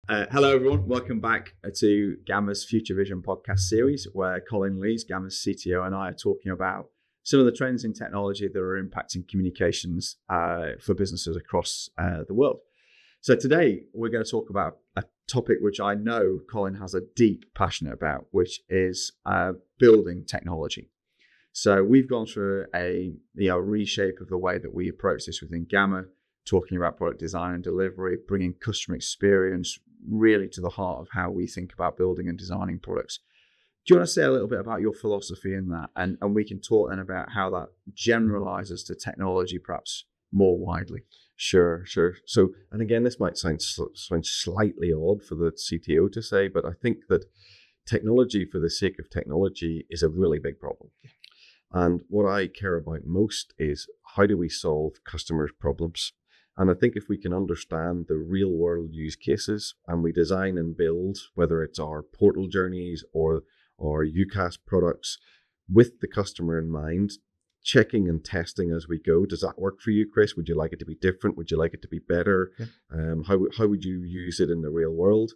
Hello, everyone. Welcome back to Gamma's Future Vision podcast series, where Colin Lees, Gamma's CTO, and I are talking about some of the trends in technology that are impacting communications for businesses across the world. So today, we're going to talk about a topic which I know Colin has a deep passion about, which is building technology. So we've gone through a reshape of the way that we approach this within Gamma, talking about product design and delivery, bringing customer experience really to the heart of how we think about building and designing products. Do you want to say a little bit about your philosophy in that? And we can talk then about how that generalizes to technology perhaps more widely. Sure. So, and again, this might sound slightly odd for the CTO to say, but I think that technology for the sake of technology is a really big problem. And what I care about most is how do we solve customers' problems? And I think if we can understand the real world use cases and we design and build, whether it's our portal journeys or UCaaS products with the customer in mind, checking and testing as we go. Does that work for you, Chris? Would you like it to be different? Would you like it to be better? Yeah. How would you use it in the real world?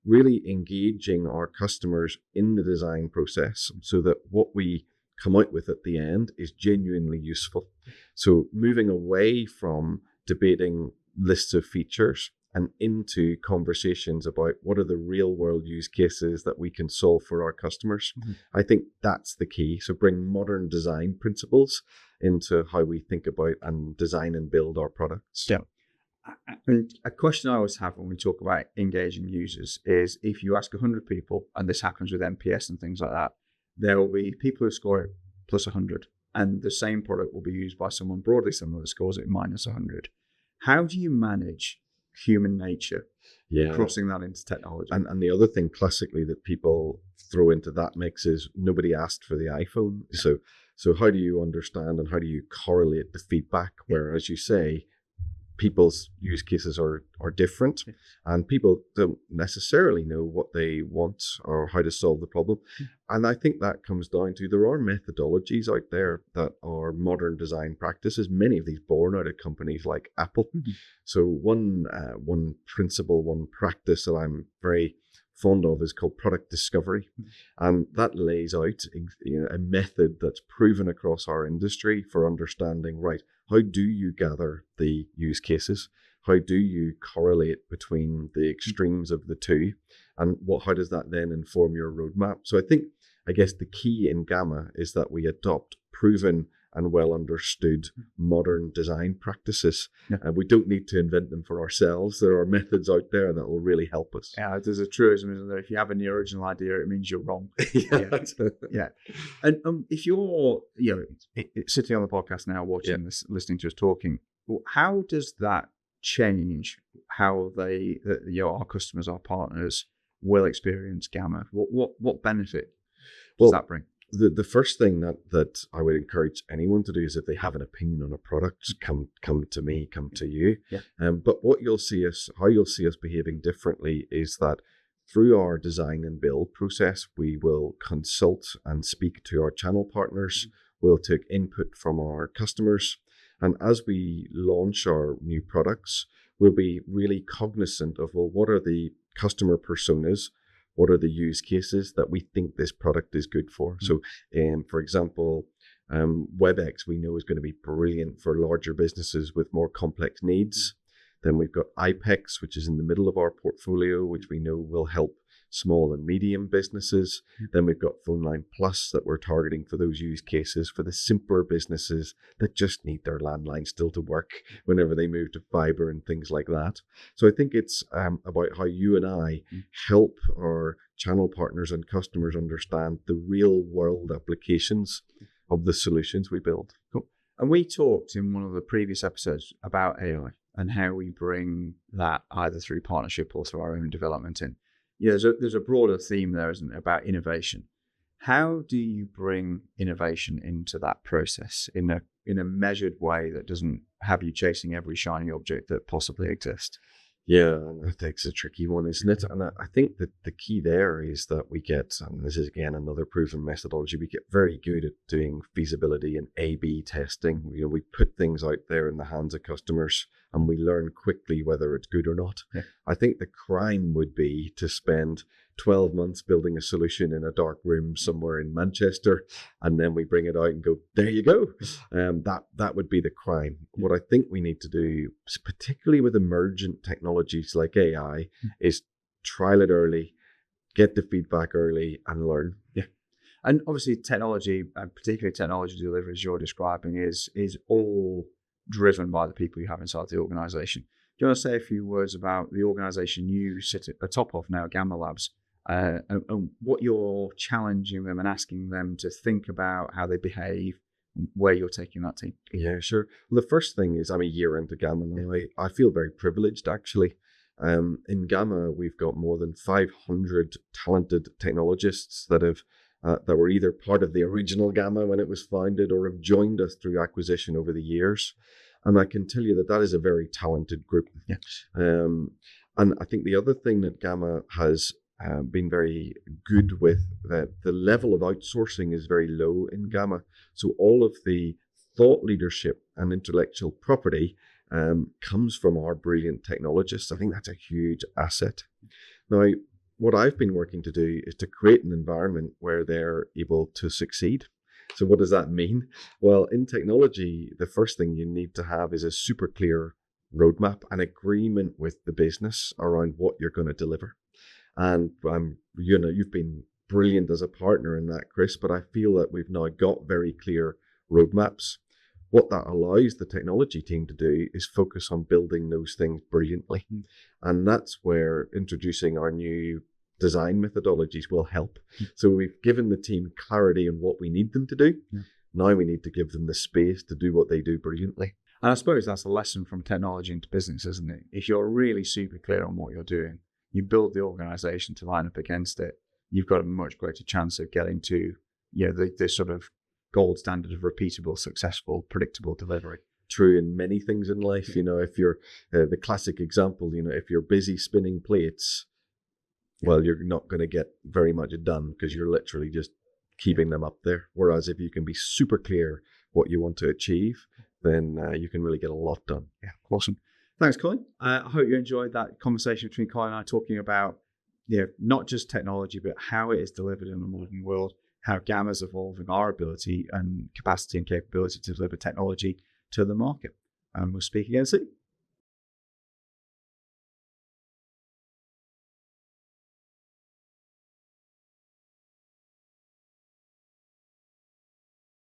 Really engaging our customers in the design process so that what we come out with at the end is genuinely useful. So moving away from debating lists of features and into conversations about what are the real world use cases that we can solve for our customers. Mm-hmm. I think that's the key. So bring modern design principles into how we think about and design and build our products. Yeah. And a question I always have when we talk about engaging users is if you ask 100 people, and this happens with NPS and things like that, there will be people who score it plus 100, and the same product will be used by someone broadly similar that scores it minus 100. How do you manage human nature crossing that into technology? And the other thing classically that people throw into that mix is nobody asked for the iPhone. Yeah. So how do you understand and how do you correlate the feedback where, as you say, people's use cases are different and people don't necessarily know what they want or how to solve the problem. And I think that comes down to there are methodologies out there that are modern design practices, many of these born out of companies like Apple. Mm-hmm. So one principle, one practice that I'm very fond of is called product discovery. Mm-hmm. And that lays out a method that's proven across our industry for understanding, right, how do you gather the use cases? How do you correlate between the extremes of the two? And how does that then inform your roadmap? So I guess the key in Gamma is that we adopt proven and well understood modern design practices. Yeah. And we don't need to invent them for ourselves. There are methods out there that will really help us. Yeah, there's a truism, isn't there? If you have any original idea, it means you're wrong. Yeah. And if you're sitting on the podcast now, watching this, listening to us talking, how does that change how our customers, our partners will experience Gamma? What benefit does that bring? The first thing that I would encourage anyone to do is if they have an opinion on a product, come to me, come to you. Yeah. But how you'll see us behaving differently is that through our design and build process, we will consult and speak to our channel partners. Mm-hmm. We'll take input from our customers. And as we launch our new products, we'll be really cognizant of, what are the customer personas? What are the use cases that we think this product is good for? Mm-hmm. So, for example, WebEx we know is going to be brilliant for larger businesses with more complex needs. Then we've got IPEX, which is in the middle of our portfolio, which we know will help small and medium businesses. Mm-hmm. Then we've got PhoneLine Plus that we're targeting for those use cases for the simpler businesses that just need their landline still to work whenever they move to fiber and things like that. So I think it's about how you and I help our channel partners and customers understand the real world applications of the solutions we build. Cool. And we talked in one of the previous episodes about AI and how we bring that either through partnership or through our own development in. Yeah, there's a broader theme there, isn't there, about innovation. How do you bring innovation into that process in a measured way that doesn't have you chasing every shiny object that possibly exists? Yeah, and I think it's a tricky one, isn't it? And I think that the key there is that we get, and this is again another proven methodology, we get very good at doing feasibility and A/B testing. We put things out there in the hands of customers and we learn quickly whether it's good or not. Yeah. I think the crime would be to spend 12 months building a solution in a dark room somewhere in Manchester, and then we bring it out and go, there you go. That would be the crime. What I think we need to do, particularly with emergent technologies like AI, is trial it early, get the feedback early, and learn. Yeah. And obviously technology, and particularly technology delivery as you're describing, is all driven by the people you have inside the organization. Do you want to say a few words about the organization you sit at the top of now, Gamma Labs, and what you're challenging them and asking them to think about, how they behave, where you're taking that team? Yeah, sure. Well, the first thing is I'm a year into Gamma now. I feel very privileged, actually. In Gamma, we've got more than 500 talented technologists that were either part of the original Gamma when it was founded or have joined us through acquisition over the years. And I can tell you that is a very talented group. Yeah. And I think the other thing that Gamma has been very good with, that the level of outsourcing is very low in Gamma. So all of the thought leadership and intellectual property comes from our brilliant technologists. I think that's a huge asset. Now, what I've been working to do is to create an environment where they're able to succeed. So what does that mean? Well, in technology, the first thing you need to have is a super clear roadmap, an agreement with the business around what you're going to deliver. And you've been brilliant as a partner in that, Chris, but I feel that we've now got very clear roadmaps. What that allows the technology team to do is focus on building those things brilliantly. And that's where introducing our new design methodologies will help. So we've given the team clarity on what we need them to do. Yeah. Now we need to give them the space to do what they do brilliantly. And I suppose that's a lesson from technology into business, isn't it? If you're really super clear on what you're doing, you build the organization to line up against it, you've got a much greater chance of getting to the sort of gold standard of repeatable, successful, predictable delivery. True in many things in life. If you're the classic example, if you're busy spinning plates, well, you're not going to get very much done because you're literally just keeping them up there. Whereas if you can be super clear what you want to achieve, then you can really get a lot done. Yeah, awesome. Thanks, Colin. I hope you enjoyed that conversation between Colin and I, talking about not just technology, but how it is delivered in the modern world, how Gamma's evolving our ability and capacity and capability to deliver technology to the market. And we'll speak again soon.